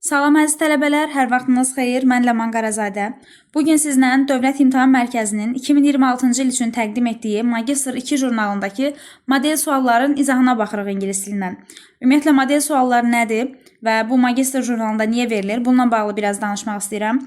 Salam əziz tələbələr, hər vaxtınız xeyir. Mən Ləman Qarazadə. Bugün sizlə Dövlət İmtahan Mərkəzinin 2026-cı il üçün təqdim etdiyi Magistr 2 jurnalındakı model sualların izahına baxırıq ingilis dilindən. Ümumiyyətlə, model suallar nədir və bu Magistr jurnalında niyə verilir? Bununla bağlı biraz danışmaq istəyirəm.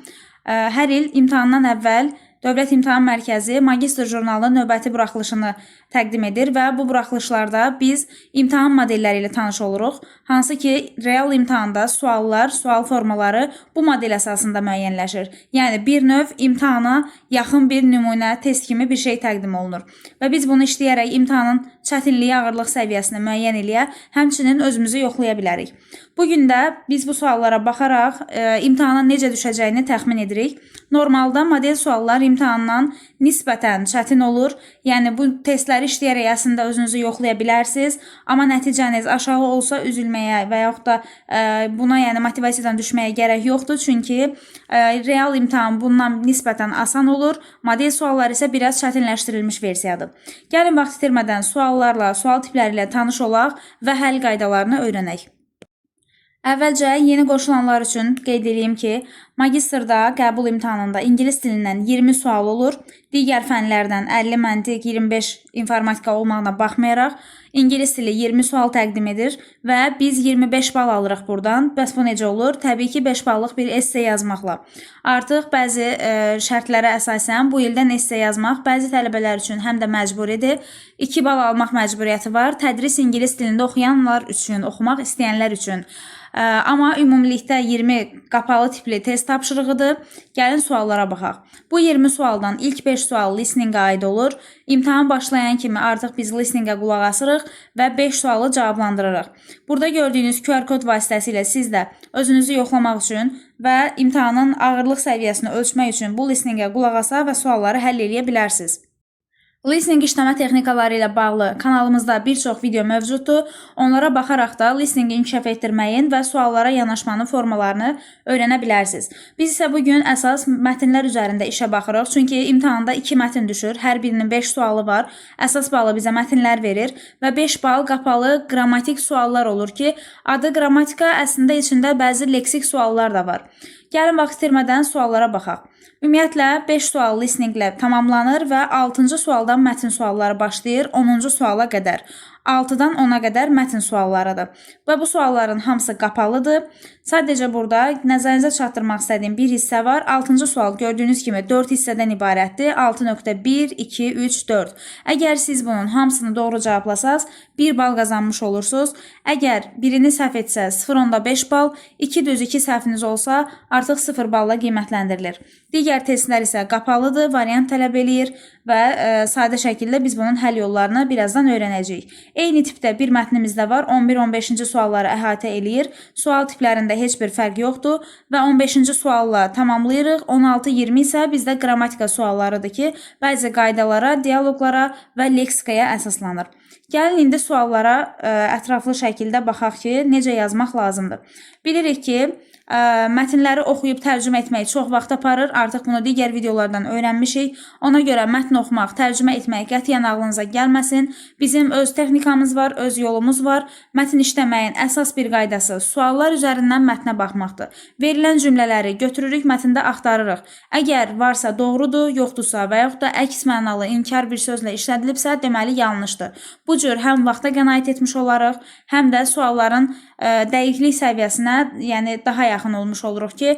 Hər il imtahandan əvvəl Dövlət İmtahan Mərkəzi Magistr jurnalının növbəti buraxılışını təqdim edir və bu buraxılışlarda biz imtahan modelləri ilə tanış oluruq. Hansı ki, real imtahanda suallar, sual formaları bu model əsasında müəyyənləşir. Yəni, bir növ imtahana yaxın bir nümunə, test kimi bir şey təqdim olunur. Və biz bunu işləyərək imtahanın çətinliyi, ağırlıq səviyyəsini müəyyən eləyə, həmçinin özümüzü yoxlaya bilərik. Bugün də biz bu suallara baxaraq imtahana necə düşəcəyini təxmin edirik. Normalda model suallar imtahandan nisbətən çətin olur. Yəni, bu testləri işləyərək əslində özünüzü yoxlaya bilərsiniz. Amma nəticəniz aşağı olsa üzülməyə və yaxud da buna yəni motivasiyadan düşməyə gərək yoxdur. Çünki real imtahan bundan nisbətən asan olur. Model suallar isə biraz çətinləşdirilmiş versiyadır. Gəlin vaxt itirmədən suallarla, sual tipləri ilə tanış olaq və həll qaydalarını öyrənək. Əvvəlcə yeni qoşulanlar üçün qeyd edeyim ki, magistrda qəbul imtahanında ingilis dilindən 20 sual olur. Digər fənlərdən 50 məntiq, 25 informatika olmağına baxmayaraq ingilis dili 20 sual təqdim edir və biz 25 bal alırıq buradan. Bəs bu necə olur? Təbii ki, 5 ballıq bir esse yazmaqla. Artıq bəzi şərtlərə əsasən bu ildən esse yazmaq bəzi tələbələr üçün həm də məcburidir. 2 bal almaq məcburiyyəti var. Tədris ingilis dilində oxuyanlar üçün, oxumaq istəyənlər üçün. Amma ümumilikdə 20 qapalı tipli test tapşırığıdır. Gəlin suallara baxaq. Bu 20 sualdan ilk 5 sual listeningə aid olur. İmtahan başlayan kimi artıq biz listeningə qulaq asırıq və 5 sualı cavablandırırıq. Burada gördüyünüz QR kod vasitəsilə siz də özünüzü yoxlamaq üçün və imtahanın ağırlıq səviyyəsini ölçmək üçün bu listeningə qulaq asa və sualları həll edə bilərsiniz. Listening işləmə texnikaları ilə bağlı kanalımızda bir çox video mövcuddur. Onlara baxaraq da listeningi inkişaf etdirməyin və suallara yanaşmanın formalarını öyrənə bilərsiniz. Biz isə bugün əsas mətnlər üzərində işə baxırıq. Çünki imtahanda 2 mətn düşür. Hər birinin 5 sualı var. Əsas balı bizə mətnlər verir və 5 bal qapalı qrammatik suallar olur ki, adı qrammatika əslində içində bəzi leksik suallar da var. Gəlin vaxt itirmədən suallara baxaq. Ümumiyyətlə 5 sual listeninglə tamamlanır və 6-cı sualdan mətn sualları başlayır 10-cu suala qədər. 6-dan 10-a qədər mətn suallarıdır. Və bu sualların hamısı qapalıdır. Sadəcə burada nəzərinizə çatdırmaq istədiyim bir hissə var. 6-cı sual gördüyünüz kimi 4 hissədən ibarətdir. 6.1, 2, 3, 4. Əgər siz bunun hamısını doğru cavablasaz, 1 bal qazanmış olursunuz. Əgər birini səhv etsəz 0.5 bal, 2 düz 2 səhviniz olsa artıq 0 balla qiymətləndirilir. Digər testlər isə qapalıdır, variant tələb eləyir və sadə şəkildə biz bunun həll yollarını birazdan öyrənəcəyik. Eyni tipdə bir mətnimiz də var. 11-15-ci sualları əhatə eləyir. Sual tiplərində heç bir fərq yoxdur və 15-ci sualla tamamlayırıq. 16-20 isə bizdə qrammatika suallarıdır ki, bəzi qaydalara, dialoqlara və leksikaya əsaslanır. Gəlin indi suallara ətraflı şəkildə baxaq ki, necə yazmaq lazımdır. Bilirik ki, mətnləri oxuyub tərcümə etmək çox vaxt aparır. Artıq bunu digər videolardan öyrənmişik. Ona görə mətn oxumaq, tərcümə etmək qətiyyən ağlınıza gəlməsin. Bizim öz texnikamız var, öz yolumuz var. Mətn işləməyin əsas bir qaydası suallar üzərindən mətnə baxmaqdır. Verilən cümlələri götürürük, mətndə axtarırıq. Əgər varsa doğrudur, yoxdursa və yaxud da əks mənalı, inkar bir sözlə işlədilibsə, deməli yanlışdır. Bu cür həm vaxta qənaət etmiş olarıq, həm də sualların dəqiqlik səviyyəsinə, yəni daha yaxın olmuş oluruq ki,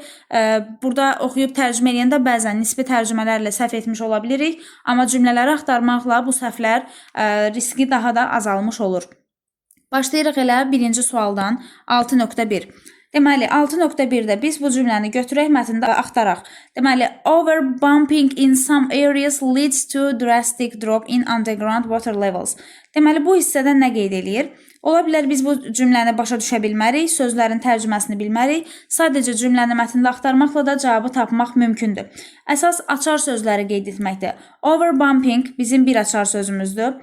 burada oxuyub tərcümə edəndə bəzən nisbi tərcümələrlə səhv etmiş ola bilirik, amma cümlələri axtarmaqla bu səhvlər riski daha da azalmış olur. Başlayırıq elə birinci sualdan 6.1. Deməli, 6.1-də biz bu cümləni götürək, mətndə axtaraq. Deməli, overbumping in some areas leads to drastic drop in underground water levels. Deməli, bu hissədə nə qeyd eləyir? Ola bilər biz bu cümləni başa düşə bilmərik, sözlərin tərcüməsini bilmərik. Sadəcə cümləni mətndə axtarmaqla da cavabı tapmaq mümkündür. Əsas açar sözləri qeyd etməkdir. Overbumping bizim bir açar sözümüzdür.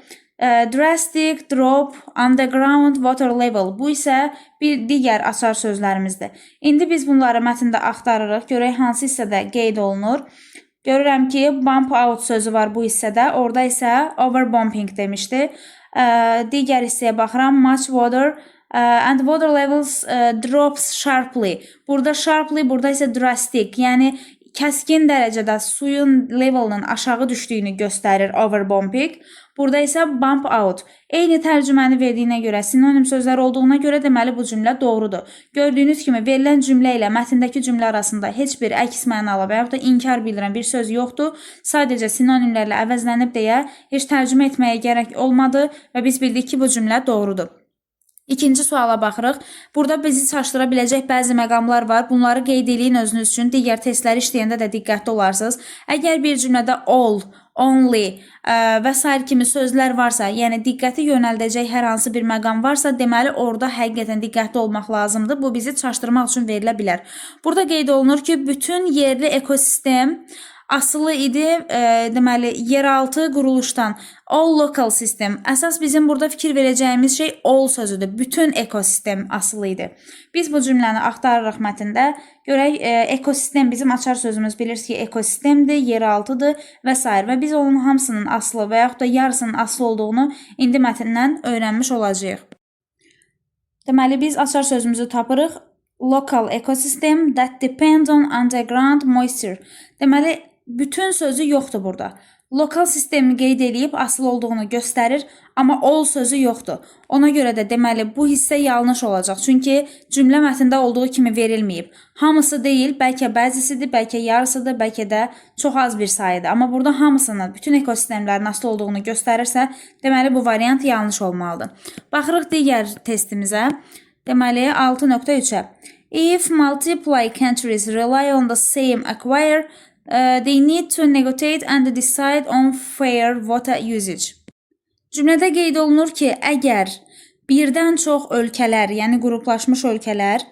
Drastic drop underground water level. Bu isə bir digər açar sözlərimizdir. İndi biz bunları mətndə axtarırıq. Görək hansı hissədə qeyd olunur. Görürəm ki, bump out sözü var bu hissədə. Orada isə overbumping demişdi. Digər hissəyə baxıram. Much water And water levels drops sharply. Burada sharply, burada isə drastic, yəni kəskin dərəcədə suyun levelinin aşağı düşdüyünü göstərir overpumping. Burada isə bump out. Eyni tərcüməni verdiyinə görə, sinonim sözlər olduğuna görə deməli bu cümlə doğrudur. Gördüyünüz kimi verilən cümlə ilə mətndəki cümlə arasında heç bir əks mənalı və yaxud da inkar bildirən bir söz yoxdur. Sadəcə sinonimlərlə əvəzlənib deyə heç tərcümə etməyə gərək olmadı və biz bildik ki, bu cümlə doğrudur. İkinci suala baxırıq. Burada bizi çaşdıra biləcək bəzi məqamlar var. Bunları qeyd eləyin özünüz üçün. Digər testləri işləyəndə də diqqətli olarsınız. Əgər bir cümlədə all, only və s. kimi sözlər varsa, yəni diqqəti yönəldəcək hər hansı bir məqam varsa, deməli orada həqiqətən diqqətli olmaq lazımdır. Bu bizi çaşdırmaq üçün verilə bilər. Burada qeyd olunur ki, bütün yerli ekosistem asılı idi, deməli yeraltı quruluşdan. All local system. Əsas bizim burada fikir verəcəyimiz şey all sözüdür. Bütün ekosistem asılı idi. Biz bu cümləni axtarırıq mətndə. Görək, ekosistem bizim açar sözümüz bilirsiniz ki, ekosistemdir, yeraltıdır və s. Və biz onun hamısının asılı və yaxud da yarısının asılı olduğunu indi mətndən öyrənmiş olacağıq. Deməli, biz açar sözümüzü tapırıq. Local ecosystem that depends on underground moisture. Deməli, bütün sözü yoxdur burada. Lokal sistemi qeyd edib asılı olduğunu göstərir, amma all sözü yoxdur. Ona görə də deməli bu hissə yanlış olacaq. Çünki cümlə mətndə olduğu kimi verilməyib. Hamısı deyil, bəlkə bəzisidir, bəlkə yarısıdır, bəlkə də çox az bir sayıdır. Amma burada hamısının, bütün ekosistemlərin asılı olduğunu göstərirsə, deməli bu variant yanlış olmalıdır. Baxırıq digər testimizə. Deməli 6.3-ə. If multiple countries rely on the same aquifer, they need to negotiate and decide on fair water usage. Cümlədə qeyd olunur ki, əgər birdən çox ölkələr, yəni qruplaşmış ölkələr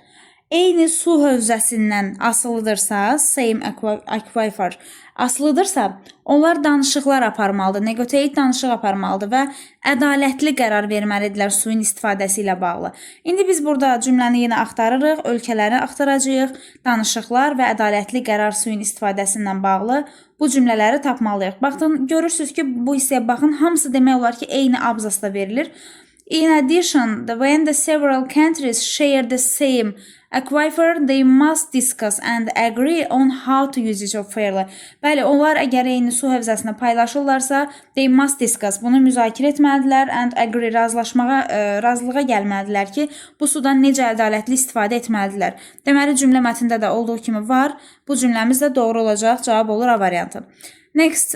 eyni su hövzəsindən asılıdırsa, same aquifer asılıdırsa, onlar danışıqlar aparmalıdır, negotiate danışıq aparmalıdır və ədalətli qərar verməlidirlər suyun istifadəsi ilə bağlı. İndi biz burada cümləni yenə axtarırıq, ölkələri axtaracağıq, danışıqlar və ədalətli qərar suyun istifadəsindən bağlı bu cümlələri tapmalıyıq. Baxın, görürsünüz ki, bu hissəyə baxın, hamısı demək olar ki, eyni abzasda verilir. In addition, when the several countries share the same aquifer, they must discuss and agree on how to use it fairly. Bəli, onlar əgər eyni su hövzəsini paylaşırlarsa, they must discuss. Bunu müzakirə etməlidirlər and agree, razılığa gəlməlidirlər ki, bu sudan necə ədalətli istifadə etməlidirlər. Deməli, cümlə mətndə də olduğu kimi var. Bu cümləmiz də doğru olacaq. Cavab olur A variantı. Next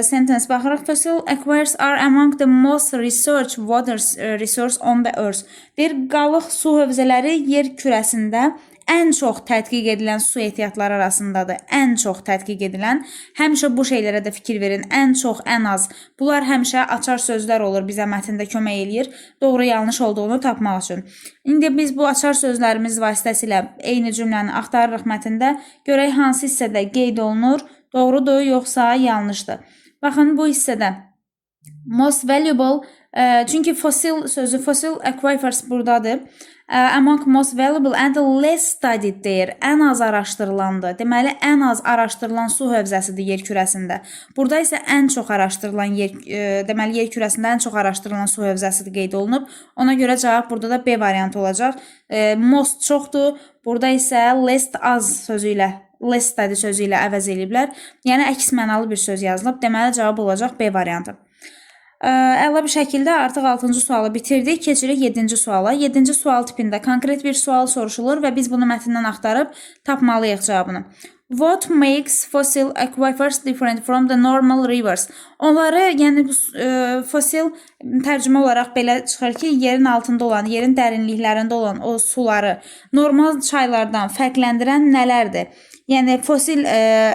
sentence baxırıq. Fossil aquifers are among the most researched water resource on the earth. Deyir, qalıq su hövzələri yer kürəsində ən çox tədqiq edilən su ehtiyatları arasındadır. Ən çox tədqiq edilən. Həmişə bu şeylərə də fikir verin. Ən çox, ən az. Bunlar həmişə açar sözlər olur, bizə mətndə kömək eləyir. Doğru, yanlış olduğunu tapmaq üçün. İndi biz bu açar sözlərimiz vasitəsilə eyni cümləni axtarırıq mətndə. Görək hansı hissədə qeyd olunur. Doğrudur, yoxsa yanlışdır. Baxın, bu hissədə most valuable, çünki fossil sözü, fossil aquifers buradadır. Among most valuable and less studied deyir. Ən az araşdırılandır. Deməli, ən az araşdırılan su hövzəsidir yer kürəsində. Burada isə ən çox araşdırılan deməli, yer kürəsində ən çox araşdırılan su hövzəsidir qeyd olunub. Ona görə cavab burada da B variantı olacaq. Most çoxdur. Burada isə less az sözü ilə, less study sözü ilə əvəz ediblər. Yəni, əks mənalı bir söz yazılıb. Deməli, cavab olacaq B variantı. Əla bir şəkildə artıq 6-cı sualı bitirdik. Keçirik 7-ci suala. 7-ci sual tipində konkret bir sual soruşulur və biz bunu mətndən axtarıb tapmalıyıq cavabını. What makes fossil aquifers different from the normal rivers? Onları, yəni fosil tərcümə olaraq belə çıxır ki, yerin altında olan, yerin dərinliklərində olan o suları normal çaylardan fərqləndirən nələrdir? Yəni fosil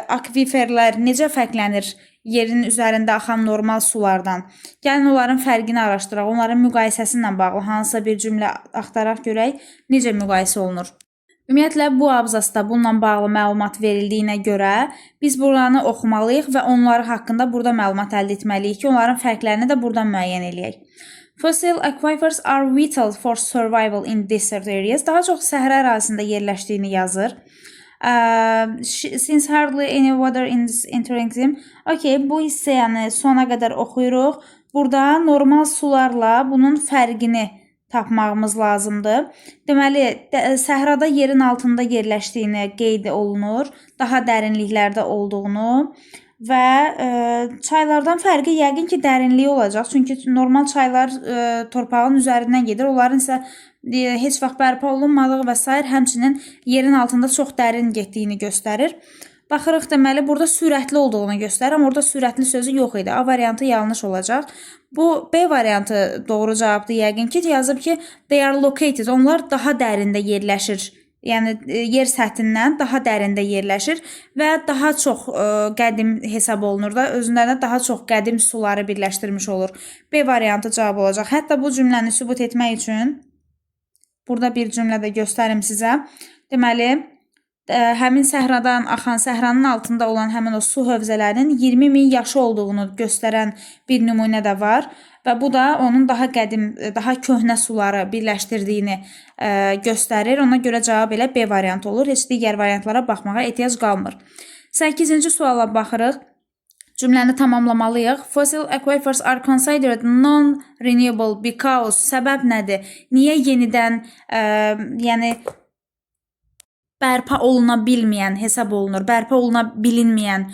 akviferlər necə fərqlənir yerin üzərində axan normal sulardan? Gəlin onların fərqini araşdıraq, onların müqayisəsi ilə bağlı hansısa bir cümlə axtaraq görək necə müqayisə olunur. Ümumiyyətlə, bu abzasda bununla bağlı məlumat verildiyinə görə biz buranı oxumalıyıq və onları haqqında burada məlumat əldə etməliyik ki, onların fərqlərini də buradan müəyyən eləyək. Fossil aquifers are vital for survival in desert areas. Daha çox səhra ərazisində yerləşdiyini yazır. Since hardly any water is entering them. Okay, bu hissəni sona qədər oxuyuruq. Burada normal sularla bunun fərqini tapmağımız lazımdır. Deməli, səhrada yerin altında yerləşdiyini qeyd olunur, daha dərinliklərdə olduğunu və çaylardan fərqi yəqin ki, dərinliyi olacaq. Çünki normal çaylar torpağın üzərindən gedir. Onların isə heç vaxt bərpa olunmadığı və s. həmçinin yerin altında çox dərin getdiyini göstərir. Baxırıq, deməli, burada sürətli olduğunu göstərir, amma orada sürətli sözü yox idi. A variantı yanlış olacaq. Bu B variantı doğru cavabdır. Yəqin ki, yazıb ki, they are located. Onlar daha dərində yerləşir. Yəni, yer səthindən daha dərində yerləşir və daha çox qədim hesab olunur da, özlərində daha çox qədim suları birləşdirmiş olur. B variantı cavab olacaq. Hətta bu cümləni sübut etmək üçün burada bir cümlə də göstərim sizə. Deməli, həmin səhradan axan, səhranın altında olan həmin o su hövzələrinin 20.000 yaşı olduğunu göstərən bir nümunə də var və bu da onun daha qədim, daha köhnə suları birləşdirdiyini göstərir. Ona görə cavab elə B variantı olur. Heç digər variantlara baxmağa ehtiyac qalmır. 8-ci suala baxırıq. Cümləni tamamlamalıyıq. Fossil aquifers are considered non-renewable because səbəb nədir? Niyə yenidən, yəni bərpa oluna bilməyən hesab olunur, bərpa oluna bilinməyən,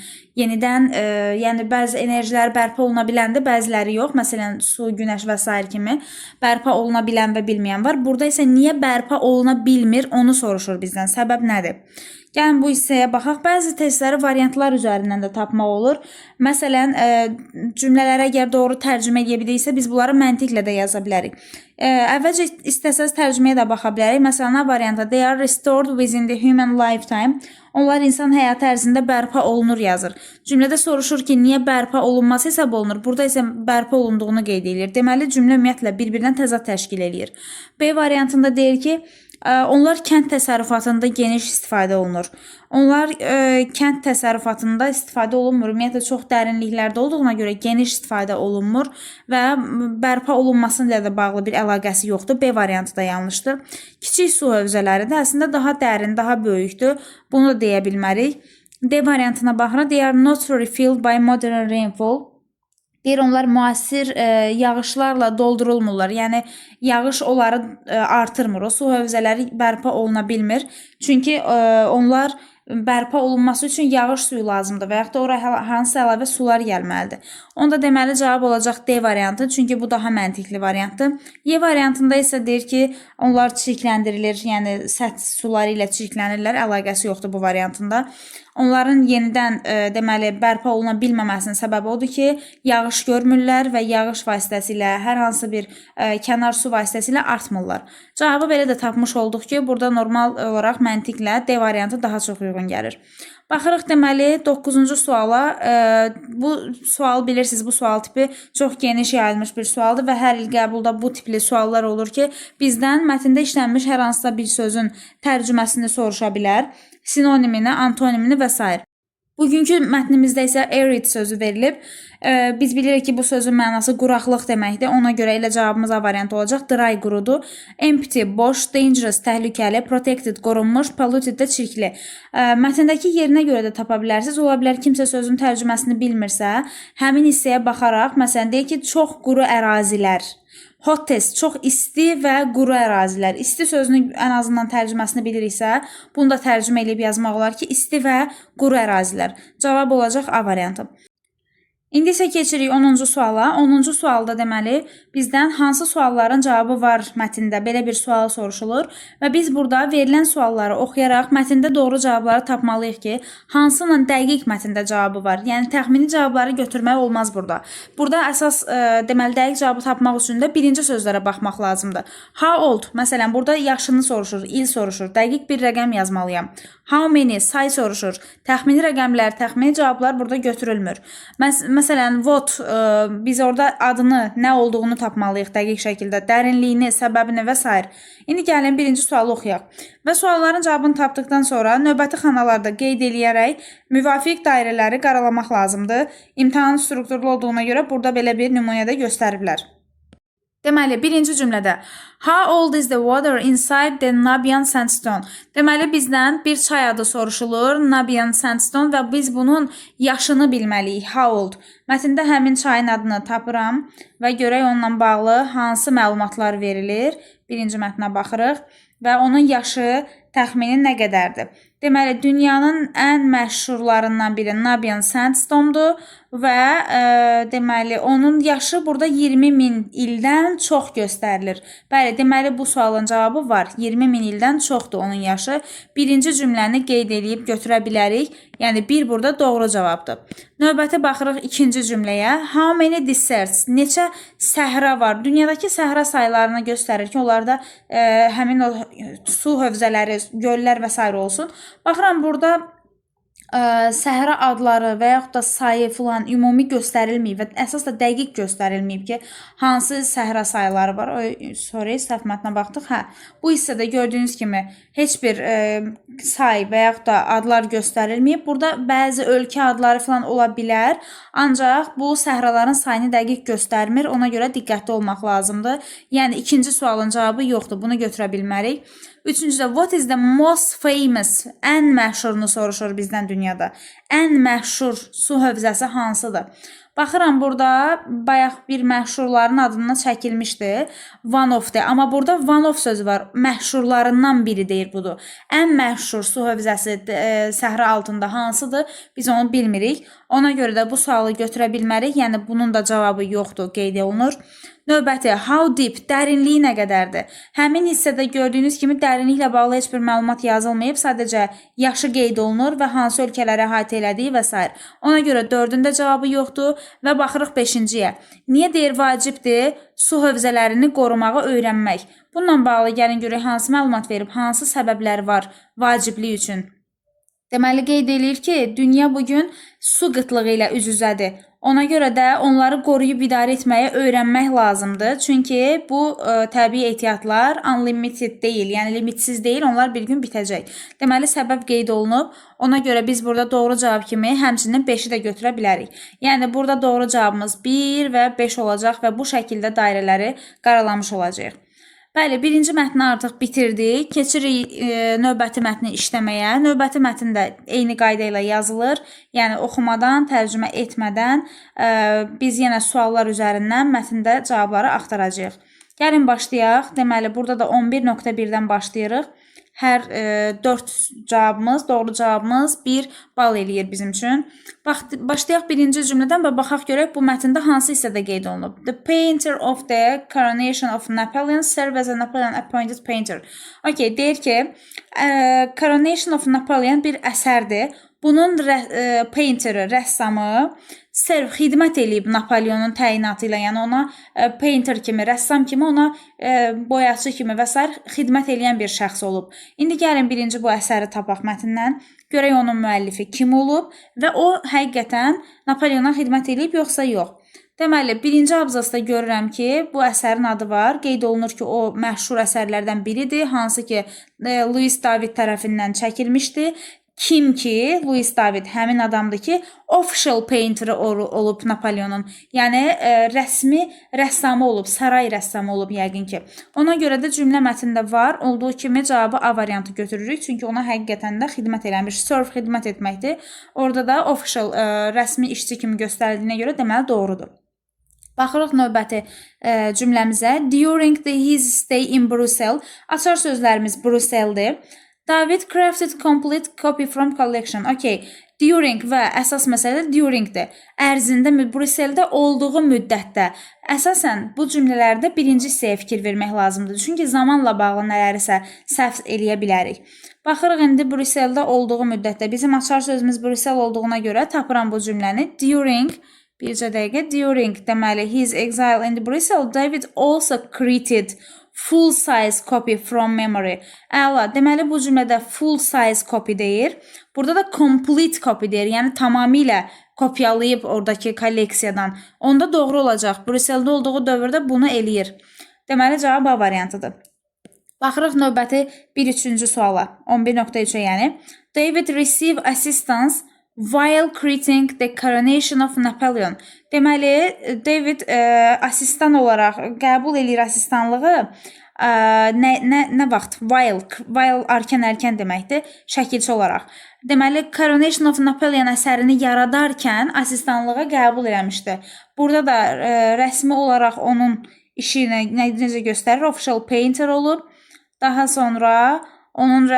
yenidən, yəni bəzi enerjilər bərpa oluna biləndə, bəziləri yox. Məsələn, su, günəş və s. kimi bərpa oluna bilən və bilməyən var. Burada isə niyə bərpa oluna bilmir, onu soruşur bizdən. Səbəb nədir? Gəlin bu hissəyə baxaq. Bəzi testləri variantlar üzərindən də tapmaq olur. Məsələn, cümlələri əgər doğru tərcümə edə biliriksə, biz bunları məntiqlə də yaza bilərik. Əvvəlcə istəsəz tərcüməyə də baxa bilərik. Məsələn, A variantı they are restored within the human lifetime. Onlar insan həyatı ərzində bərpa olunur yazır. Cümlədə soruşur ki, niyə bərpa olunması hesab olunur? Burada isə bərpa olunduğunu qeyd edir. Deməli, cümlə ümumiyyətlə bir-birindən təzad təşkil edir. B variantında deyir ki, onlar kənd təsərrüfatında geniş istifadə olunur. Onlar kənd təsərrüfatında istifadə olunmur. Ümumiyyətlə, çox dərinliklərdə olduğuna görə geniş istifadə olunmur və bərpa olunması ilə də bağlı bir əlaqəsi yoxdur. B variantı da yanlışdır. Kiçik su hövzələri də əslində daha dərin, daha böyükdür. Bunu da deyə bilmərik. D variantına baxırıq. They are not refilled by modern rainfall. Deyir, onlar müasir yağışlarla doldurulmurlar. Yəni, yağış onları artırmır. O su hövzələri bərpa oluna bilmir. Çünki onlar bərpa olunması üçün yağış suyu lazımdır və yaxud da oraya hansı əlavə sular gəlməlidir. Onda deməli cavab olacaq D variantı, çünki bu daha məntiqli variantdır. Y variantında isə deyir ki, onlar çirkləndirilir, yəni səth suları ilə çirklənirlər, əlaqəsi yoxdur bu variantında. Onların yenidən deməli bərpa oluna bilməməsinin səbəbi odur ki, yağış görmürlər və yağış vasitəsilə, hər hansı bir kənar su vasitəsilə artmırlar. Cavabı belə də tapmış olduq ki, burada normal olaraq məntiqlə D variantı daha çox uyğun gəlir. Baxırıq, deməli 9-cu suala. Bu sual bilirsiniz, bu sual tipi çox geniş yayılmış bir sualdır və hər il qəbulda bu tipli suallar olur ki, bizdən mətndə işlənmiş hər hansısa bir sözün tərcüməsini soruşa bilər, sinonimini, antonimini və s. Bugünkü mətnimizdə isə arid sözü verilib. Biz bilirik ki, bu sözün mənası quraqlıq deməkdir. Ona görə elə cavabımız A variantı olacaq. Dry qurudu. Empty boş, dangerous təhlükəli, protected qorunmuş, polluted də çirkli. Mətndəki yerinə görə də tapa bilərsiniz. Ola bilər kimsə sözün tərcüməsini bilmirsə, həmin hissəyə baxaraq, məsələn, deyək ki, çox quru ərazilər. Hottest, çox isti və quru ərazilər. İsti sözünün ən azından tərcüməsini biliriksə, bunu da tərcümə edib yazmaq olar ki, isti və quru ərazilər. Cavab olacaq A variantı. İndi isə keçirik 10-cu suala. 10-cu sualda deməli bizdən hansı sualların cavabı var mətndə belə bir sual soruşulur və biz burada verilən sualları oxuyaraq mətndə doğru cavabları tapmalıyıq ki, hansının dəqiq mətndə cavabı var. Yəni təxmini cavabları götürmək olmaz burada. Burada əsas deməli dəqiq cavabı tapmaq üçün də birinci sözlərə baxmaq lazımdır. How old? Məsələn, burada yaşını soruşur, il soruşur. Dəqiq bir rəqəm yazmalıyam. How many? Say soruşur. Təxmini rəqəmlər, təxmini cavablar burada götürülmür. Məsələn, what, biz orada adını, nə olduğunu tapmalıyıq dəqiq şəkildə, dərinliyini, səbəbini və s. İndi gəlin birinci sualı oxuyaq. Və sualların cavabını tapdıqdan sonra növbəti xanalarda qeyd eləyərək müvafiq dairələri qaralamaq lazımdır. İmtahan strukturlu olduğuna görə burada belə bir nümunədə göstəriblər. Deməli, birinci cümlədə How old is the water inside the Nubian sandstone? Deməli, bizdən bir çay adı soruşulur, Nubian sandstone və biz bunun yaşını bilməliyik. How old? Mətndə həmin çayın adını tapıram və görək onunla bağlı hansı məlumatlar verilir. Birinci mətnə baxırıq və onun yaşı təxmini nə qədərdir? Deməli, dünyanın ən məşhurlarından biri Nubian sandstone-dur və deməli, onun yaşı burada 20.000 ildən çox göstərilir. Bəli, deməli, bu sualın cavabı var. 20.000 ildən çoxdur onun yaşı. Birinci cümləni qeyd edib götürə bilərik. Yəni, bir burada doğru cavabdır. Növbəti baxırıq ikinci cümləyə. How many deserts? Neçə səhra var? Dünyadakı səhra sayılarını göstərir ki, onlarda həmin o su hövzələri, göllər və s. olsun. Baxıram, burada səhra adları və yaxud da sayı filan ümumi göstərilməyib və əsas da dəqiq göstərilməyib ki, hansı səhra sayıları var. Sorry, səhv mətnə baxdıq. Hə, bu hissədə gördüyünüz kimi heç bir say və yaxud da adlar göstərilməyib. Burada bəzi ölkə adları filan ola bilər, ancaq bu səhraların sayını dəqiq göstərmir. Ona görə diqqətli olmaq lazımdır. Yəni, ikinci sualın cavabı yoxdur. Bunu götürə bilmərik. Üçüncüdə, what is the most famous? Ən məşhurunu soruşur bizdən dünyada. Ən məşhur su hövzəsi hansıdır? Baxıram, burada bayaq bir məşhurların adından çəkilmişdi. One of the. Amma burada one of sözü var. Məşhurlarından biri deyir budur. Ən məşhur su hövzəsi səhra altında hansıdır? Biz onu bilmirik. Ona görə də bu sualı götürə bilmərik. Yəni, bunun da cavabı yoxdur, qeyd olunur. Növbəti, how deep, dərinliyi nə qədərdir? Həmin hissədə gördüyünüz kimi dərinliklə bağlı heç bir məlumat yazılmayıb, sadəcə yaşı qeyd olunur və hansı ölkələrə əhatə elədiyi və s. Ona görə 4-də cavabı yoxdur və baxırıq 5-ciyə. Niyə deyir vacibdir? Su hövzələrini qorumağı öyrənmək. Bununla bağlı gəlin görək hansı məlumat verib, hansı səbəbləri var vaciblik üçün. Deməli, qeyd edir ki, dünya bugün su qıtlığı ilə üz-üzədir. Ona görə də onları qoruyub idarə etməyə öyrənmək lazımdır. Çünki bu təbii ehtiyatlar unlimited deyil, yəni limitsiz deyil, onlar bir gün bitəcək. Deməli, səbəb qeyd olunub. Ona görə biz burada doğru cavab kimi həmçinin 5-i də götürə bilərik. Yəni, burada doğru cavabımız 1 və 5 olacaq və bu şəkildə dairələri qaralamış olacaq. Bəli, birinci mətni artıq bitirdik. Keçirik növbəti mətni işləməyə. Növbəti mətn də eyni qayda ilə yazılır. Yəni, oxumadan, tərcümə etmədən biz yenə suallar üzərindən mətndə cavabları axtaracağıq. Gəlin başlayaq. Deməli, burada da 11.1-dən başlayırıq. Hər 4 cavabımız, doğru cavabımız 1 bal eləyir bizim üçün. Başlayaq birinci cümlədən və baxaq görək bu mətndə hansı hissədə qeyd olunub. The painter of the coronation of Napoleon served as a Napoleon appointed painter. Okay, deyir ki, Coronation of Napoleon bir əsərdir. Bunun painteri, rəssamı xidmət eləyib Napoleonun təyinatı ilə, yəni ona painter kimi, rəssam kimi, ona boyaçı kimi və s. xidmət eləyən bir şəxs olub. İndi gəlin birinci bu əsəri tapaq mətndən, görək onun müəllifi kim olub və o həqiqətən Napoleona xidmət eləyib yoxsa yox. Deməli, birinci abzasda görürəm ki, bu əsərin adı var. Qeyd olunur ki, o məşhur əsərlərdən biridir, hansı ki, Louis David tərəfindən çəkilmişdi. Kim ki, Louis David həmin adamdır ki, official painteri olub Napoleonun. Yəni, rəsmi rəssamı olub, saray rəssamı olub yəqin ki. Ona görə də cümlə mətndə var, olduğu kimi cavabı A variantı götürürük. Çünki ona həqiqətən də xidmət eləmiş. Serve xidmət etməkdir. Orada da official, rəsmi işçi kimi göstərdiyinə görə deməli doğrudur. Baxırıq növbəti cümləmizə. During his stay in Brussels. Açar sözlərimiz Brüsseldir. David crafted complete copy from collection. Okay. During və əsas məsələ duringdir. Ərzində, Brüsseldə olduğu müddətdə. Əsasən bu cümlələrdə birinci hissəyə fikir vermək lazımdır. Çünki zamanla bağlı nələrisə səhv eləyə bilərik. Baxırıq indi Brüsseldə olduğu müddətdə. Bizim açar sözümüz Brüssel olduğuna görə tapıram bu cümləni. During, bircə dəqiqə, during deməli his exile in Brussels, David also created full size copy from memory. Əla, deməli bu cümlədə full size copy deyir. Burada da complete copy deyir. Yəni tamamilə kopyalayıb oradakı kolleksiyadan. Onda doğru olacaq. Brüsseldə olduğu dövrdə bunu eləyir. Deməli cavab A variantıdır. Baxırıq növbəti 1-3-cü suala. 11.3-ə yəni. David received assistance while creating the coronation of Napoleon. Deməli, David asistan olaraq qəbul eləyir asistanlığı. Nə vaxt? While erkən deməkdir, şəkilçi olaraq. Deməli, Coronation of Napoleon əsərini yaradarkən asistanlığa qəbul eləmişdi. Burada da rəsmi olaraq onun işini necə göstərir? Official painter olub. Daha sonra onun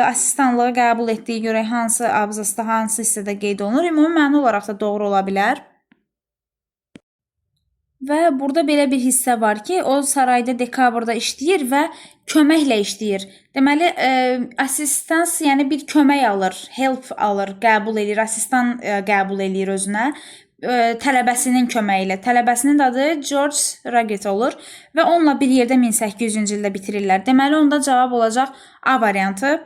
asistanlığı qəbul etdiyi görə hansı abzasda, hansı hissədə qeyd olunur? Ümumi məna olaraq da doğru ola bilər. Və burada belə bir hissə var ki, o sarayda dekabrda işləyir və köməklə işləyir. Deməli, assistance, yəni bir kömək alır, help alır, qəbul eləyir, asistan qəbul eləyir özünə. Tələbəsinin köməyi ilə. Tələbəsinin adı George Raget olur və onunla bir yerdə 1800-cü ildə bitirirlər. Deməli, onda cavab olacaq A variantı.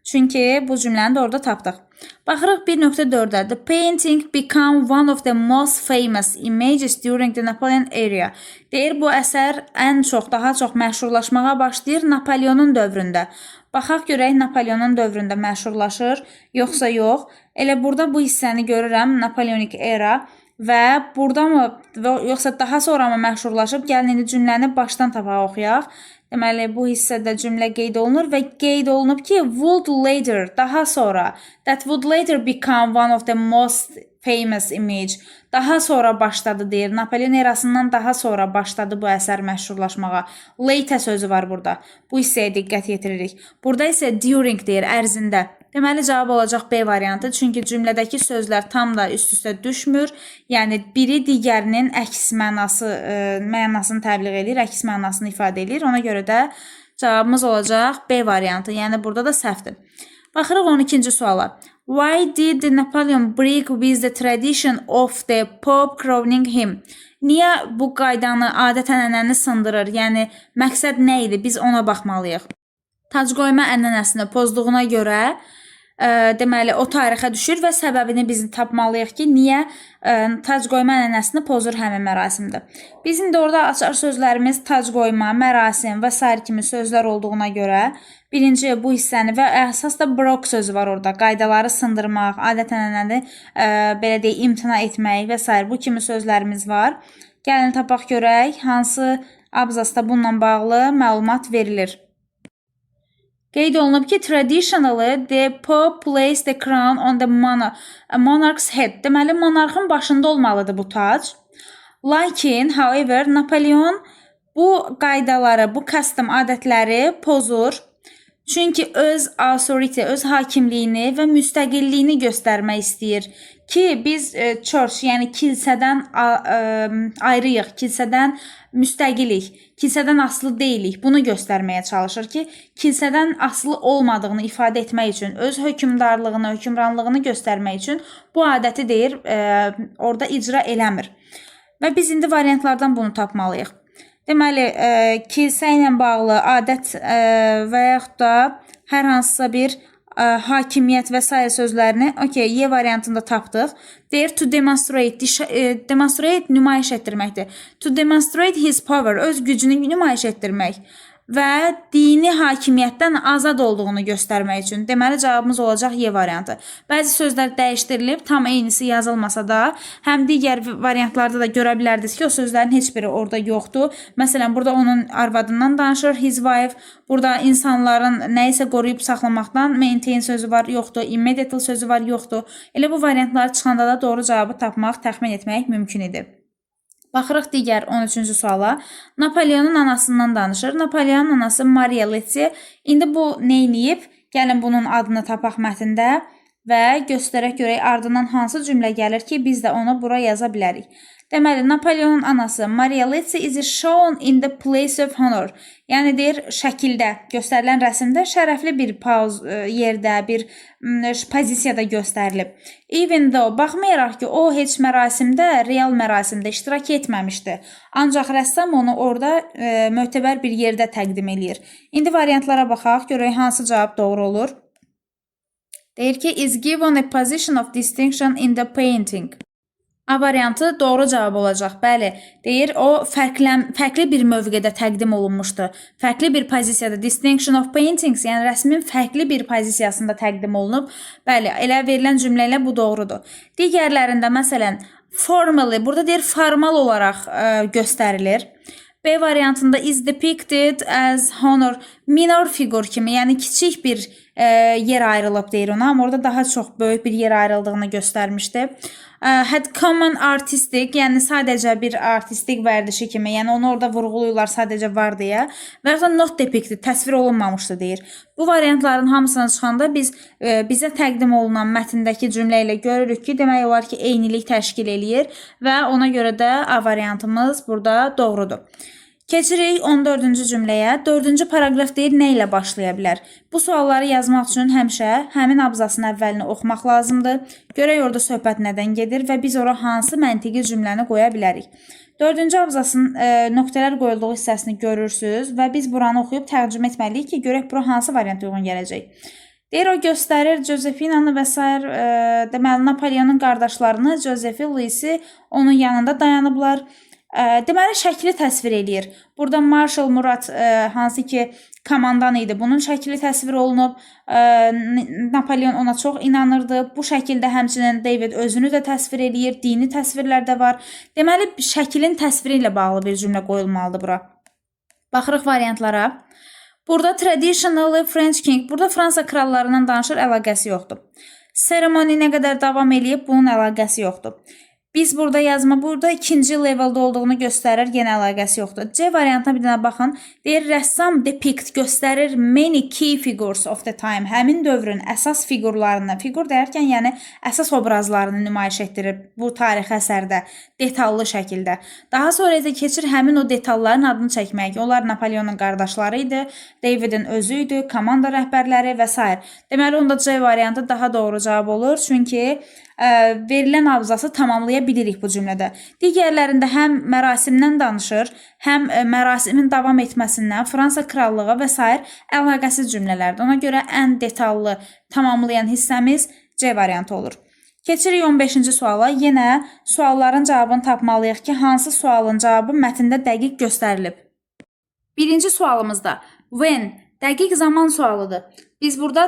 Çünki bu cümləni də orada tapdıq. Baxırıq 1.4-də. The painting became one of the most famous images during the Napoleon era. Deyir, bu əsər daha çox məşhurlaşmağa başlayır Napoleonun dövründə. Baxaq görək, Napoleonun dövründə məşhurlaşır, yoxsa yox. Elə burada bu hissəni görürəm, Napoleonic era. Və burada mı, yoxsa daha sonra mı məşhurlaşıb? Gəlin, indi cümləni başdan tapaq oxuyaq. Deməli, bu hissədə cümlə qeyd olunur və qeyd olunub ki, would later, daha sonra, that would later become one of the most famous image. Daha sonra başladı deyir. Napoleon erasından daha sonra başladı bu əsər məşhurlaşmağa. Later sözü var burada. Bu hissəyə diqqət yetiririk. Burada isə during deyir, ərzində. Deməli, cavab olacaq B variantı. Çünki cümlədəki sözlər tam da üst-üstə düşmür. Yəni, biri digərinin əks mənasını təbliğ edir, əks mənasını ifadə edir. Ona görə də cavabımız olacaq B variantı. Yəni, burada da səhvdir. Baxırıq 12-ci suala. Why did Napoleon break with the tradition of the Pope crowning him? Niyə bu qaydanı, adət-ənənəni sındırır? Yəni, məqsəd nə idi? Biz ona baxmalıyıq. Tac qoyma ənənəsini pozduğuna görə deməli, o tarixə düşür və səbəbini biz tapmalıyıq ki, niyə tac qoyma ənənəsini pozur həmin mərasimdə. Bizim də orada açar sözlərimiz tac qoyma, mərasim və s. kimi sözlər olduğuna görə birinci bu hissəni və əsas da broke sözü var orada. Qaydaları sındırmaq, adət-ənənəni belə deyək, imtina etmək və s. bu kimi sözlərimiz var. Gəlin tapaq görək, hansı abzasda bununla bağlı məlumat verilir. Qeyd olunub ki, traditionally the Pope placed the crown on the monarch's head. Deməli, monarxın başında olmalıdır bu tac. Lakin, however, Napoleon bu qaydaları, bu custom adətləri pozur. Çünki öz authority, öz hakimliyini və müstəqilliyini göstərmək istəyir ki, biz church, yəni kilsədən ayrıyıq, kilsədən müstəqilik, kilsədən asılı deyilik. Bunu göstərməyə çalışır ki, kilsədən asılı olmadığını ifadə etmək üçün, öz hökmdarlığını, hökmranlığını göstərmək üçün bu adəti deyir, orada icra eləmir. Və biz indi variantlardan bunu tapmalıyıq. Deməli, kilsə ilə bağlı adət və yaxud da hər hansısa bir hakimiyyət və s. sözlərini Y variantında tapdıq. Deyir, to demonstrate, demonstrate nümayiş etdirməkdir. To demonstrate his power, öz gücünü nümayiş etdirmək və dini hakimiyyətdən azad olduğunu göstərmək üçün. Deməli, cavabımız olacaq Y variantı. Bəzi sözlər dəyişdirilib, tam eynisi yazılmasa da, həm digər variantlarda da görə bilərdiniz ki, o sözlərin heç biri orada yoxdur. Məsələn, burada onun arvadından danışır, his wife. Burada insanların nəyisə qoruyub saxlamaqdan maintain sözü var, yoxdur. Immediate sözü var, yoxdur. Elə bu variantları çıxanda da doğru cavabı tapmaq, təxmin etmək mümkün idi. Baxırıq digər 13-cü suala. Napoleonun anasından danışır. Napoleonun anası Maria Letzi. İndi bu neyniyib? Gəlin bunun adını tapaq mətndə və göstərək görək ardından hansı cümlə gəlir ki, biz də onu bura yaza bilərik. Deməli, Napoleonun anası Maria Letzi is shown in the place of honor. Yəni, deyir, şəkildə, göstərilən rəsmdə şərəfli bir yerdə, bir pozisiyada göstərilib. Even though, baxmayaraq ki, o heç mərasimdə, real mərasimdə iştirak etməmişdi. Ancaq rəssam onu orada mötəbər bir yerdə təqdim eləyir. İndi variantlara baxaq, görək hansı cavab doğru olur. Deyir ki, is given a position of distinction in the painting. A variantı doğru cavab olacaq. Bəli, deyir o fərqli bir mövqedə təqdim olunmuşdu. Fərqli bir pozisiyada distinction of paintings, yəni rəsmin fərqli bir pozisiyasında təqdim olunub. Bəli, elə verilən cümlə ilə bu doğrudur. Digərlərində məsələn formally, burada deyir formal olaraq göstərilir. B variantında is depicted as honor minor figur kimi, yəni kiçik bir yer ayrılıb deyir ona, amma orada daha çox böyük bir yer ayrıldığını göstərmişdi. Had common artistic, yəni sadəcə bir artistik vərdişi kimi, yəni onu orada vurğuluyurlar sadəcə var deyə. Və ya da not depicted, təsvir olunmamışdı deyir. Bu variantların hamısına çıxanda biz bizə təqdim olunan mətndəki cümlə ilə görürük ki, demək olar ki, eynilik təşkil eləyir və ona görə də A variantımız burada doğrudur. Keçirik 14-cü cümləyə. 4-cü paragraf deyir nə ilə başlaya bilər? Bu sualları yazmaq üçün həmişə həmin abzasın əvvəlini oxumaq lazımdır. Görək orada söhbət nədən gedir və biz ora hansı məntiqi cümləni qoya bilərik. 4-cü abzasın nöqtələr qoyulduğu hissəsini görürsünüz və biz buranı oxuyub tərcümə etməliyik ki, görək bura hansı variant uyğun gələcək. Deyir o göstərir Josefinanı və s. Deməli Napoleonun qardaşlarını, Josefi, Louisi onun yanında dayanıblar. Deməli şəkli təsvir eləyir. Burada Marshal Murat hansı ki komandan idi. Bunun şəkli təsvir olunub. Napoleon ona çox inanırdı. Bu şəkildə həmçinin David özünü də təsvir eləyir. Dini təsvirlər də var. Deməli şəklin təsviri ilə bağlı bir cümlə qoyulmalıdır bura. Baxırıq variantlara. Burada traditionally French king. Burada Fransa krallarından danışır, əlaqəsi yoxdur. Ceremony nə qədər davam eləyib, bunun əlaqəsi yoxdur. Biz burada yazma, burada ikinci leveldə olduğunu göstərir, yenə əlaqəsi yoxdur. C variantına bir dənə baxın. Deyir, rəssam depict göstərir many key figures of the time. Həmin dövrün əsas figurlarını, figur deyərkən yəni əsas obrazlarını nümayiş etdirir bu tarixi əsərdə detallı şəkildə. Daha sonra isə keçir həmin o detalların adını çəkmək. Onlar Napoleonun qardaşları idi, Davidin özü idi, komanda rəhbərləri və s. Deməli, onda C variantı daha doğru cavab olur, çünki verilən abzası tamamlaya bilirik bu cümlədə. Digərlərində həm mərasimdən danışır, həm mərasimin davam etməsindən, Fransa krallığı və s. əlaqəsiz cümlələrdir. Ona görə ən detallı tamamlayan hissəmiz C variantı olur. Keçirik 15-ci suala. Yenə sualların cavabını tapmalıyıq ki, hansı sualın cavabı mətndə dəqiq göstərilib. Birinci sualımızda when dəqiq zaman sualıdır. Biz burada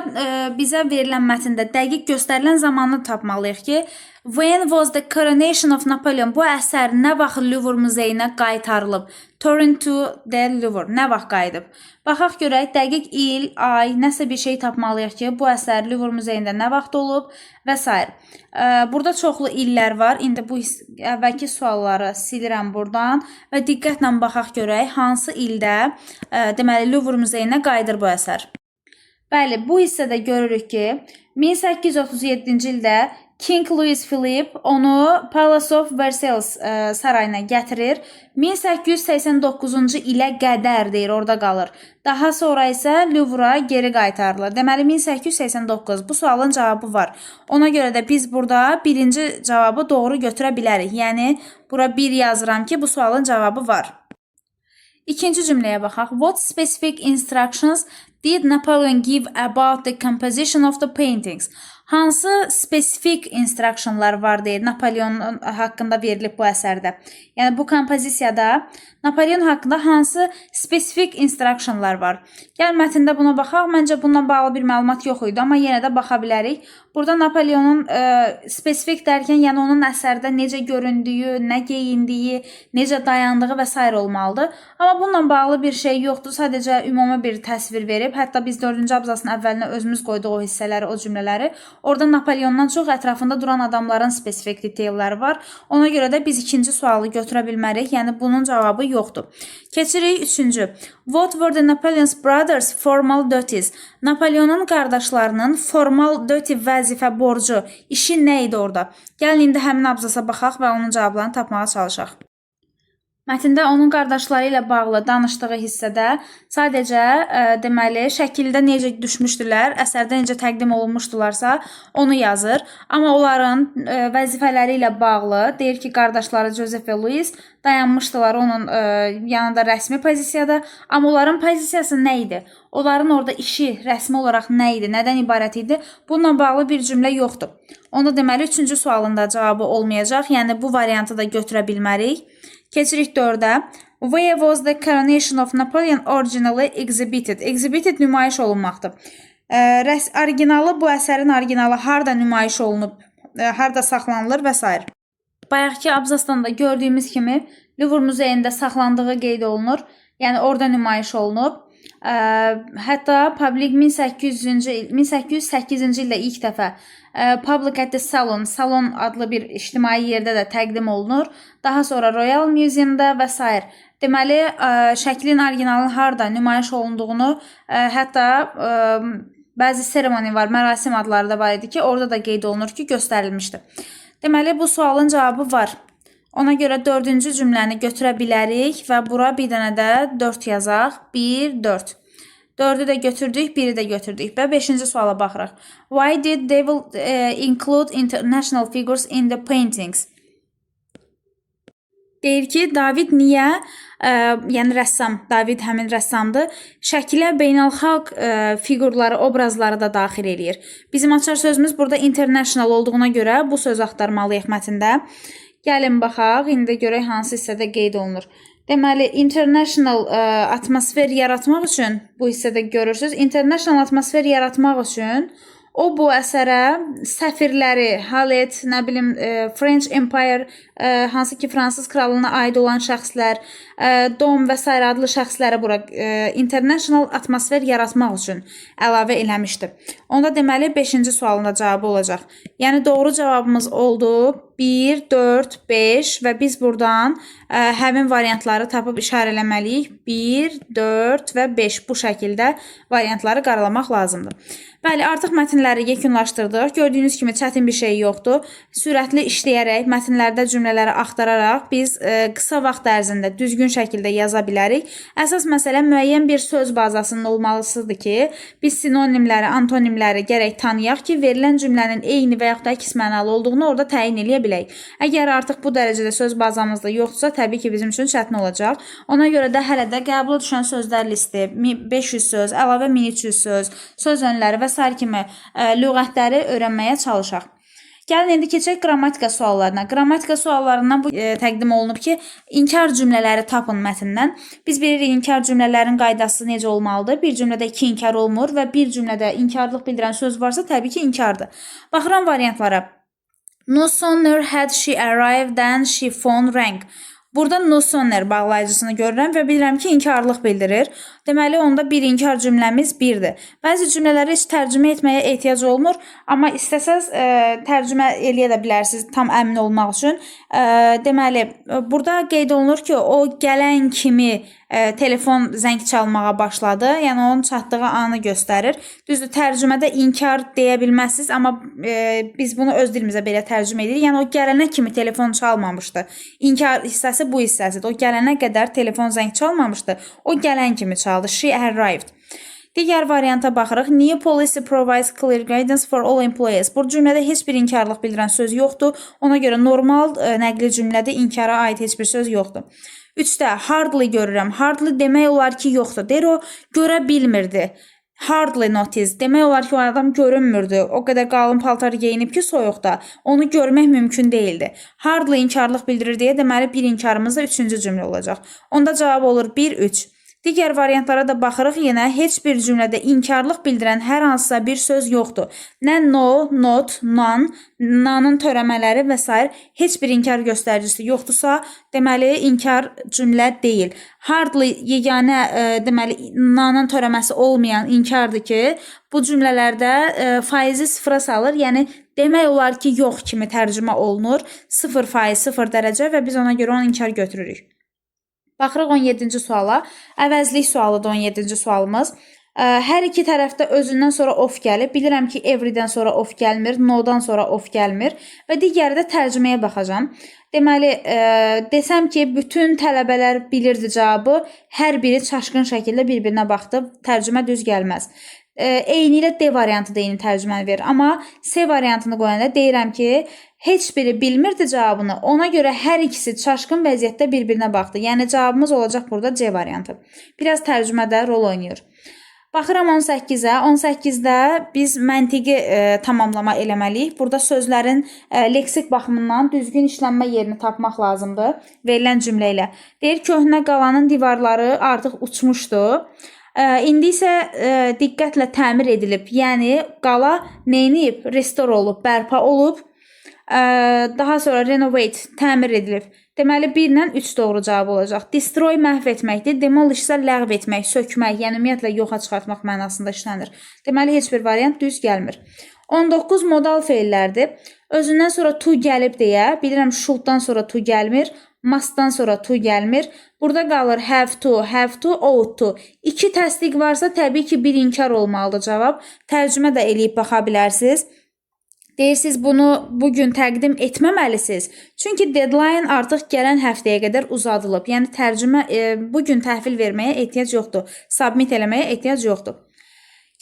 bizə verilən mətndə dəqiq göstərilən zamanı tapmalıyıq ki, when was the coronation of Napoleon? Bu əsər nə vaxt Louvre muzeyinə qaytarılıb? Turn to the Louvre. Nə vaxt qayıdıb? Baxaq görək, dəqiq il, ay, nəsə bir şey tapmalıyıq ki, bu əsər Louvre muzeyində nə vaxt olub və s. Burada çoxlu illər var. İndi bu əvvəlki sualları silirəm buradan və diqqətlə baxaq görək, hansı ildə deməli Louvre muzeyinə qayıdır bu əsər. Bəli, bu hissədə görürük ki, 1837-ci ildə King Louis Philippe onu Palace of Versailles sarayına gətirir. 1889-cu ilə qədər deyir, orada qalır. Daha sonra isə Louvre-a geri qaytarılır. Deməli, 1889. Bu sualın cavabı var. Ona görə də biz burada birinci cavabı doğru götürə bilərik. Yəni, bura 1 yazıram ki, bu sualın cavabı var. İkinci cümləyə baxaq. What specific instructions did Napoleon give about the composition of the paintings? Hansı spesifik instructionlar var deyir Napoleon haqqında verilib bu əsərdə. Yəni bu kompozisiyada Napoleon haqqında hansı spesifik instructionlar var? Gəl mətndə buna baxaq. Məncə bununla bağlı bir məlumat yox idi, amma yenə də baxa bilərik. Burada Napoleonun spesifik dərkən, yəni onun əsərdə necə göründüyü, nə geyindiyi, necə dayandığı və s. olmalıdır. Amma bununla bağlı bir şey yoxdur. Sadəcə ümumi bir təsvir verib. Hətta biz 4-cü abzasın əvvəlinə özümüz qoyduq o hissələri, o cümlələri. Orada Napoleondan çox ətrafında duran adamların spesifik detailləri var. Ona görə də biz ikinci sualı götürə bilmərik. Yəni bunun cavabı yoxdur. Keçirik 3-cü. What were the Napoleon's brothers formal duties? Napoleonun qardaşlarının formal duty vəzifə borcu, işi nə idi orada? Gəlin indi həmin abzasa baxaq və onun cavablarını tapmağa çalışaq. Mətndə onun qardaşları ilə bağlı danışdığı hissədə sadəcə deməli şəkildə necə düşmüşdülər, əsərdə necə təqdim olunmuşdularsa, onu yazır. Amma onların vəzifələri ilə bağlı deyir ki, qardaşları Joseph və Louis dayanmışdılar onun yanında rəsmi pozisiyada, amma onların pozisiyası nə idi? Onların orada işi rəsmi olaraq nə idi, nədən ibarət idi? Bununla bağlı bir cümlə yoxdur. Onda deməli 3-cü sualın da cavabı olmayacaq. Yəni bu variantı da götürə bilmərik. Keçirik 4-ə. Where was the coronation of Napoleon originally exhibited? Exhibited nümayiş olunmaqdır. Originalı, bu əsərin originalı harda nümayiş olunub, harda saxlanılır və s. Bayaqki abzasdan da gördüyümüz kimi Louvre muzeyində saxlandığı qeyd olunur. Yəni orada nümayiş olunub. Hətta Public 1808-ci ildə ilk dəfə Public at the Salon adlı bir ictimai yerdə də təqdim olunur. Daha sonra Royal Museumda və s. Deməli, şəklin orijinalının harda nümayiş olunduğunu, hətta bəzi seremoni var, mərasim adları da var idi ki, orada da qeyd olunur ki, göstərilmişdi. Deməli, bu sualın cavabı var. Ona görə 4-cü cümləni götürə bilərik və bura bir dənə də 4 yazaq. 1, 4. 4-ü də götürdük, 1-i də götürdük və 5-ci suala baxırıq. Why did Devil include international figures in the paintings? Deyir ki, David niyə, yəni rəssam, David həmin rəssamdır, şəkilə beynəlxalq fiqurları, obrazları da daxil eləyir. Bizim açar sözümüz burada international olduğuna görə bu söz axtarmalıyıq mətndə. Gəlin baxaq, indi görək hansı hissədə qeyd olunur. Deməli, international atmosfer yaratmaq üçün, bu hissədə görürsünüz, international atmosfer yaratmaq üçün o bu əsərə səfirləri, Halet, nə bilim, French Empire, hansı ki Fransız krallığına aid olan şəxslər, Dom və s. adlı şəxsləri bura international atmosfer yaratmaq üçün əlavə eləmişdir. Onda deməli 5-ci sualın da cavabı olacaq. Yəni doğru cavabımız oldu 1, 4, 5 və biz buradan həmin variantları tapıb işarələməliyik. 1, 4 və 5 bu şəkildə variantları qaralamaq lazımdır. Bəli, artıq mətnləri yekunlaşdırdıq. Gördüyünüz kimi çətin bir şey yoxdur. Sürətli işləyərək, mətnlərdə cümlələri axtararaq biz qısa vaxt ərzində düzgün şəkildə yaza bilərik. Əsas məsələ müəyyən bir söz bazasının olmalısıdır ki, biz sinonimləri, antonimləri gərək tanıyaq ki, verilən cümlənin eyni və yaxud da əks mənalı olduğunu orada təyin eləyə bilək. Əgər artıq bu dərəcədə söz bazamızda yoxdursa, təbii ki, bizim üçün çətin olacaq. Ona görə də hələ də qəbula düşən sözlər listi, 500 söz, əlavə 1300 söz, söz önləri və s. kimi lüğətləri öyrənməyə çalışaq. Gəlin indi keçək qrammatika suallarına. Qrammatika suallarından bu təqdim olunub ki, inkar cümlələri tapın mətndən. Biz bilirik inkar cümlələrin qaydası necə olmalıdır? Bir cümlədə 2 inkar olmur və bir cümlədə inkarlıq bildirən söz varsa, təbii ki, inkardır. Baxıram variantlara. No sooner had she arrived than she phone rang. Burada no sooner bağlayıcısını görürəm və bilirəm ki, inkarlıq bildirir. Deməli, onda bir inkar cümləmiz 1-dir. Bəzi cümlələri heç tərcümə etməyə ehtiyac olmur, amma istəsəz tərcümə eləyə də bilərsiniz tam əmin olmaq üçün. Deməli, burada qeyd olunur ki, o gələn kimi telefon zəng çalmağa başladı. Yəni, onun çatdığı anı göstərir. Düzdür, tərcümədə inkar deyə bilməzsiniz, amma biz bunu öz dilimizə belə tərcümə edirik. Yəni, o gələnə kimi telefon çalmamışdı. İnkar hissəsi bu hissəsidir. O gələnə qədər telefon zəng çalmamışdı. O gələn kimi çaldı. She arrived. Digər varianta baxırıq. New policy provides clear guidance for all employees. Bu cümlədə heç bir inkarlıq bildirən söz yoxdur. Ona görə normal nəqli cümlədə inkara aid heç bir söz yoxdur. 3-də hardly görürəm. Hardly demək olar ki, yoxdur. Deyir o, görə bilmirdi. Hardly notice. Demək olar ki, o adam görünmürdü. O qədər qalın paltar geyinib ki, soyuqda. Onu görmək mümkün değildi. Hardly inkarlıq bildirir deyə deməli bir inkarımız da 3-cü cümlə olacaq. Onda cavab olur 1, 3. Digər variantlara da baxırıq. Yenə heç bir cümlədə inkarlıq bildirən hər hansısa bir söz yoxdur. Nə no, not, none, nanın törəmələri və s. heç bir inkar göstəricisi yoxdursa, deməli inkar cümlə deyil. Hardly yeganə deməli nanın törəməsi olmayan inkardır ki, bu cümlələrdə faizi sıfıra salır. Yəni demək olar ki, yox kimi tərcümə olunur. 0%, 0 dərəcə və biz ona görə onu inkar götürürük. Baxırıq 17-ci suala. Əvəzlik sualıdır 17-ci sualımız. Hər iki tərəfdə özündən sonra of gəlib. Bilirəm ki, everydən sonra of gəlmir, no'dan sonra of gəlmir və digəri də tərcüməyə baxacağam. Deməli, desəm ki, bütün tələbələr bilirdi cavabı, hər biri çaşqın şəkildə bir-birinə baxdı. Tərcümə düz gəlməz. Eyni ilə D variantı da eyni tərcüməni verir. Amma C variantını qoyanda deyirəm ki, heç biri bilmirdi cavabını. Ona görə hər ikisi çaşqın vəziyyətdə bir-birinə baxdı. Yəni cavabımız olacaq burada C variantı. Biraz tərcümədə rol oynayır. Baxıram 18-ə. 18-də biz məntiqi tamamlama eləməliyik. Burada sözlərin leksik baxımından düzgün işlənmə yerini tapmaq lazımdır verilən cümlə ilə. Deyir, köhnə qalanın divarları artıq uçmuşdu. İndi isə diqqətlə təmir edilib. Yəni qala neyniyib? Restore olub, bərpa olub. Daha sonra renovate, təmir edilib. Deməli 1 ilə 3 doğru cavab olacaq. Destroy məhv etməkdir. Demolish isə ləğv etmək, sökmək, yəni ümumiyyətlə yoxa çıxartmaq mənasında işlənir. Deməli heç bir variant düz gəlmir. 19 modal feillərdir. Özündən sonra to gəlib deyə, bilirəm should'dan sonra to gəlmir, must'dan sonra to gəlmir. Burada qalır have to, ought to. 2 təsdiq varsa təbii ki, bir inkar olmalıdır cavab. Tərcümə də eləyib baxa bilərsiniz. Deyirsiniz, bunu bugün təqdim etməməlisiniz. Çünki deadline artıq gələn həftəyə qədər uzadılıb. Yəni tərcümə bugün təhvil verməyə ehtiyac yoxdur. Submit eləməyə ehtiyac yoxdur.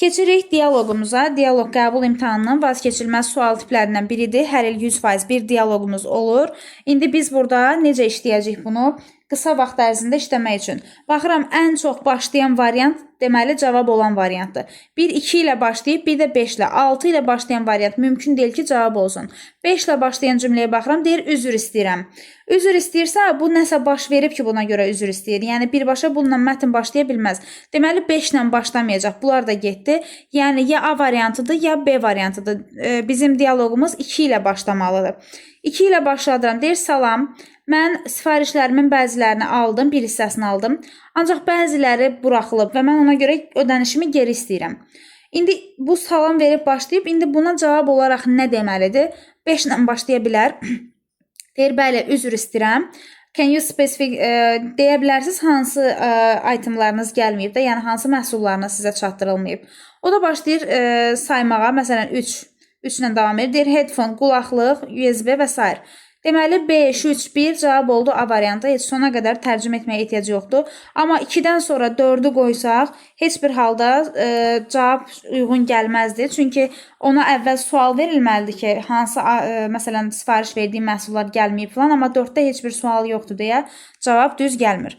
Keçirik dialoqumuza. Dialoq qəbul imtahanının vazkeçilməz sual tiplərindən biridir. Hər il 100% bir dialoqumuz olur. İndi biz burada necə işləyəcəyik bunu? Qısa vaxt ərzində işləmək üçün. Baxıram, ən çox başlayan variant deməli cavab olan variantdır. 1, 2 ilə başlayıb, bir də 5 ilə, 6 ilə başlayan variant mümkün deyil ki, cavab olsun. 5 ilə başlayan cümləyə baxıram, deyir, üzr istəyirəm. Üzr istəyirsə, bu nəsə baş verib ki, buna görə üzr istəyir. Yəni, birbaşa bununla mətn başlaya bilməz. Deməli, 5 ilə başlamayacaq. Bunlar da getdi. Yəni, ya A variantıdır, ya B variantıdır. Bizim dialoqumuz 2 ilə başlamalıdır. 2 ilə başladıram. Deyir, salam. Mən sifarişlərimin bəzilərini aldım, bir hissəsini aldım. Ancaq bəziləri buraxılıb və mən ona görə ödənişimi geri istəyirəm. İndi bu salam verib başlayıb, indi buna cavab olaraq nə deməlidir? 5 ilə başlaya bilər. Deyir, bəli, üzr istəyirəm. Can you specific deyə bilərsiniz hansı itemlarınız gəlməyib də, yəni hansı məhsullarınız sizə çatdırılmayıb. O da başlayır saymağa, məsələn 3 ilə davam edir. Deyir, headphone, qulaqlıq, USB və s. Deməli 5, 3, 1 cavab oldu A variantı. Heç sona qədər tərcümə etməyə ehtiyac yoxdur. Amma 2-dən sonra 4-ü qoysaq, heç bir halda cavab uyğun gəlməzdi. Çünki ona əvvəl sual verilməlidir ki, hansı məsələn sifariş verdiyi məhsullar gəlməyib falan, amma 4-də heç bir sual yoxdur deyə cavab düz gəlmir.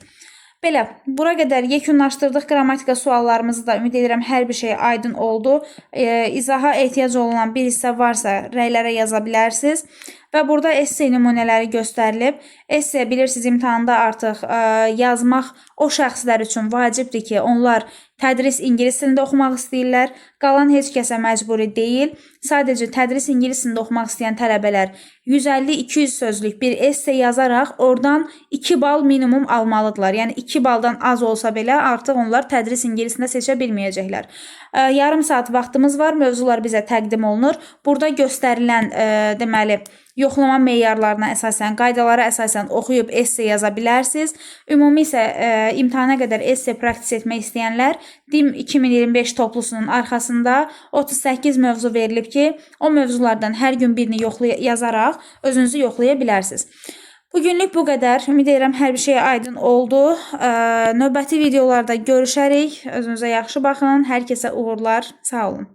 Belə, bura qədər yekunlaşdırdıq qrammatika suallarımızı da. Ümid edirəm hər bir şey aydın oldu. İzaha ehtiyac olunan bir hissə varsa rəylərə yaza bilərsiniz. Və burada esse nümunələri göstərilib. Esse bilirsiniz imtahanda artıq yazmaq o şəxslər üçün vacibdir ki, onlar tədris ingilis dilində oxumaq istəyirlər. Qalan heç kəsə məcburi deyil. Sadəcə tədris ingilis dilində oxumaq istəyən tələbələr 150-200 sözlük bir esse yazaraq oradan 2 bal minimum almalıdırlar. Yəni 2 baldan az olsa belə artıq onlar tədris ingilis dilində seçə bilməyəcəklər. Yarım saat vaxtımız var. Mövzular bizə təqdim olunur. Burada göstərilən deməli yoxlama meyarlarına əsasən, qaydalara əsasən oxuyub esse yaza bilərsiniz. Ümumi isə imtahana qədər esse praktis etmək istəyənlər DİM 2025 toplusunun arxasında 38 mövzu verilib ki, o mövzulardan hər gün birini yazaraq özünüzü yoxlaya bilərsiniz. Bugünlük bu qədər. Ümid edirəm hər bir şey aydın oldu. Növbəti videolarda görüşərik. Özünüzə yaxşı baxın. Hər kəsə uğurlar. Sağ olun.